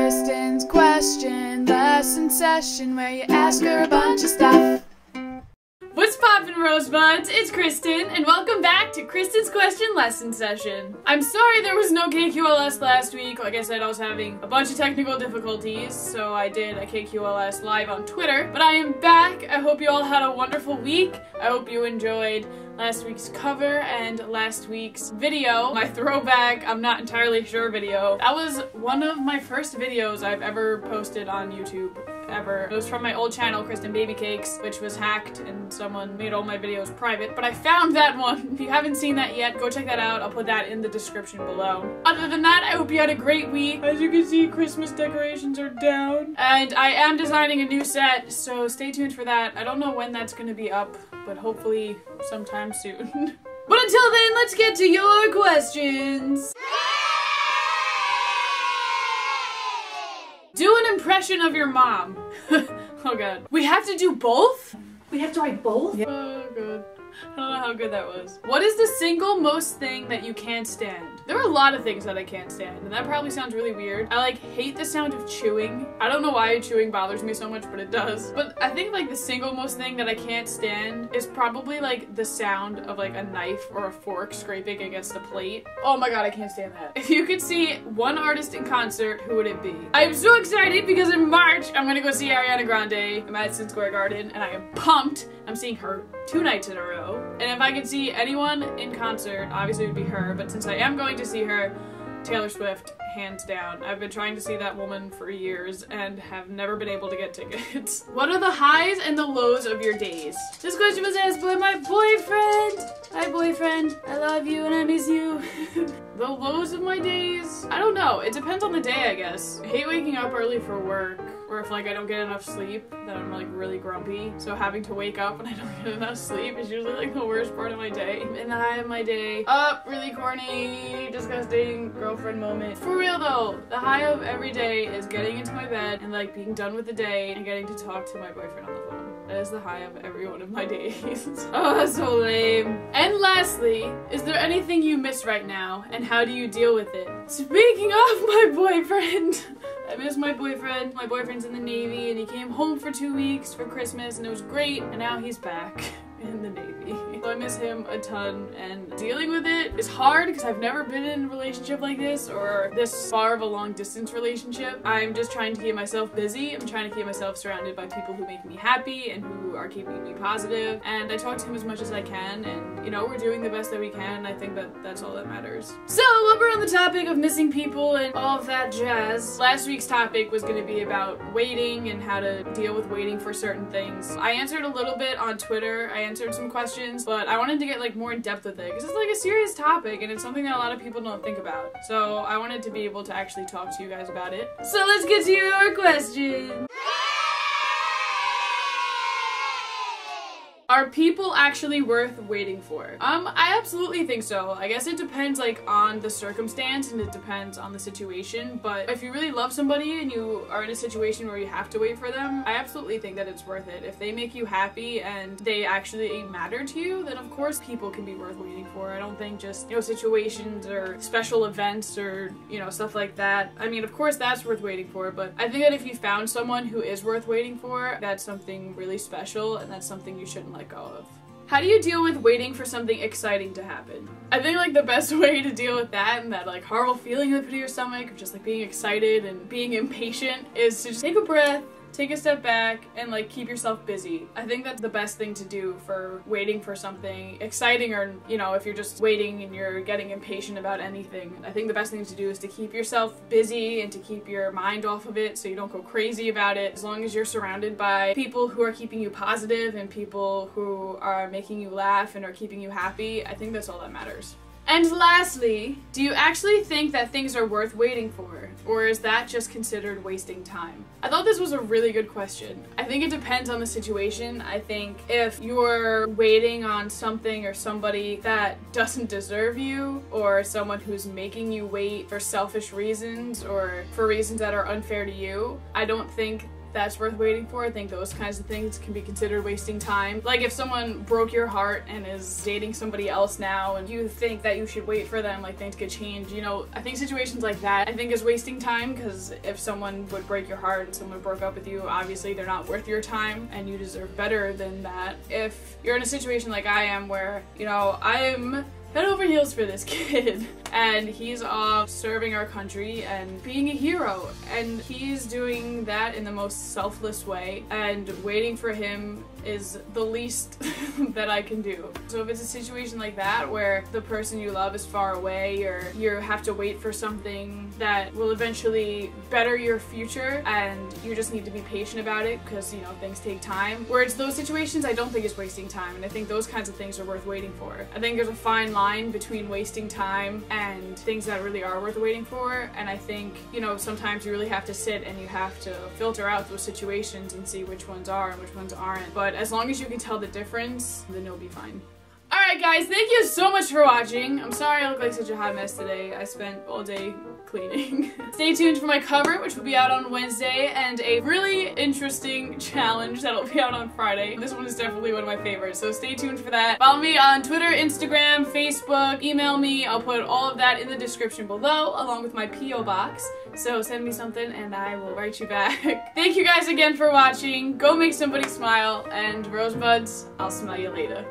Kristin's question lesson session where you ask her a bunch of stuff. What's poppin', Rosebuds? It's Kristin, and welcome back to Kristin's Question Lesson Session. I'm sorry there was no KQLS last week. Like I said, I was having a bunch of technical difficulties, so I did a KQLS live on Twitter. But I am back. I hope you all had a wonderful week. I hope you enjoyed last week's cover and last week's video, my throwback, I'm not entirely sure video. That was one of my first videos I've ever posted on YouTube. Ever. It was from my old channel, Kristin Baby Cakes, which was hacked and someone made all my videos private, but I found that one. If you haven't seen that yet, go check that out. I'll put that in the description below. Other than that, I hope you had a great week. As you can see, Christmas decorations are down. And I am designing a new set, so stay tuned for that. I don't know when that's gonna be up, but hopefully sometime soon. But until then, let's get to your questions. Do an impression of your mom. Oh god. We have to do both? We have to write both? Yeah. Oh god. I don't know how good that was. What is the single most thing that you can't stand? There are a lot of things that I can't stand, and that probably sounds really weird. I hate the sound of chewing. I don't know why chewing bothers me so much, but it does. But I think the single most thing that I can't stand is probably the sound of a knife or a fork scraping against a plate. Oh my god, I can't stand that. If you could see one artist in concert, who would it be? I am so excited because in March, I'm gonna go see Ariana Grande at Madison Square Garden, and I am pumped. I'm seeing her 2 nights in a row. And if I could see anyone in concert, obviously it would be her, but since I am going to see her, Taylor Swift, hands down. I've been trying to see that woman for years and have never been able to get tickets. What are the highs and the lows of your days? This question was asked by my boyfriend. Hi boyfriend, I love you and I miss you. The lows of my days? I don't know, it depends on the day I guess. I hate waking up early for work, or if I don't get enough sleep, then I'm really grumpy. So having to wake up when I don't get enough sleep is usually the worst part of my day. In the high of my day, really corny, disgusting girlfriend moment. For real though, the high of every day is getting into my bed and being done with the day and getting to talk to my boyfriend on the phone. That is the high of every one of my days. Oh, that's so lame. And lastly, is there anything you miss right now and how do you deal with it? Speaking of my boyfriend, I miss my boyfriend. My boyfriend's in the Navy and he came home for 2 weeks for Christmas and it was great, and now he's back in the Navy. So I miss him a ton, and dealing with it is hard because I've never been in a relationship like this or this far of a long distance relationship. I'm just trying to keep myself busy. I'm trying to keep myself surrounded by people who make me happy and who are keeping me positive, and I talk to him as much as I can, and we're doing the best that we can, and I think that that's all that matters. So while we're on the topic of missing people and all of that jazz, last week's topic was going to be about waiting and how to deal with waiting for certain things. I answered a little bit on Twitter. I answered some questions, but I wanted to get more in depth with it because it's a serious topic and it's something that a lot of people don't think about. So I wanted to be able to actually talk to you guys about it. So let's get to your question. Are people actually worth waiting for? I absolutely think so. I guess it depends on the circumstance and it depends on the situation, but if you really love somebody and you are in a situation where you have to wait for them, I absolutely think that it's worth it. If they make you happy and they actually matter to you, then of course people can be worth waiting for. I don't think just, situations or special events or, stuff like that. I mean, of course that's worth waiting for, but I think that if you found someone who is worth waiting for, that's something really special and that's something you shouldn't let go of. How do you deal with waiting for something exciting to happen? I think the best way to deal with that and that horrible feeling in the pit of your stomach of just being excited and being impatient is to just take a breath, take a step back, and keep yourself busy. I think that's the best thing to do for waiting for something exciting, or if you're just waiting and you're getting impatient about anything. I think the best thing to do is to keep yourself busy and to keep your mind off of it so you don't go crazy about it. As long as you're surrounded by people who are keeping you positive and people who are making you laugh and are keeping you happy, I think that's all that matters. And lastly, do you actually think that things are worth waiting for? Or is that just considered wasting time? I thought this was a really good question. I think it depends on the situation. I think if you're waiting on something or somebody that doesn't deserve you, or someone who's making you wait for selfish reasons or for reasons that are unfair to you, I don't think that's worth waiting for. I think those kinds of things can be considered wasting time. Like if someone broke your heart and is dating somebody else now and you think that you should wait for them, like things could change, you know, I think situations like that I think is wasting time, because if someone would break your heart and someone broke up with you, obviously they're not worth your time and you deserve better than that. If you're in a situation like I am where, you know, I'm head over heels for this kid and he's off serving our country and being a hero, and he's doing that in the most selfless way, and waiting for him is the least that I can do. So if it's a situation like that where the person you love is far away, or you have to wait for something that will eventually better your future and you just need to be patient about it because, you know, things take time, where it's those situations, I don't think it's wasting time, and I think those kinds of things are worth waiting for. I think there's a fine line between wasting time and things that really are worth waiting for, and I think, you know, sometimes you really have to sit and you have to filter out those situations and see which ones are and which ones aren't. But as long as you can tell the difference, then you'll be fine. Alright guys, thank you so much for watching. I'm sorry I look like such a hot mess today. I spent all day cleaning. Stay tuned for my cover, which will be out on Wednesday, and a really interesting challenge that'll be out on Friday. This one is definitely one of my favorites, so stay tuned for that. Follow me on Twitter, Instagram, Facebook, email me. I'll put all of that in the description below, along with my P.O. box. So send me something and I will write you back. Thank you guys again for watching. Go make somebody smile, and rosebuds, I'll smell you later.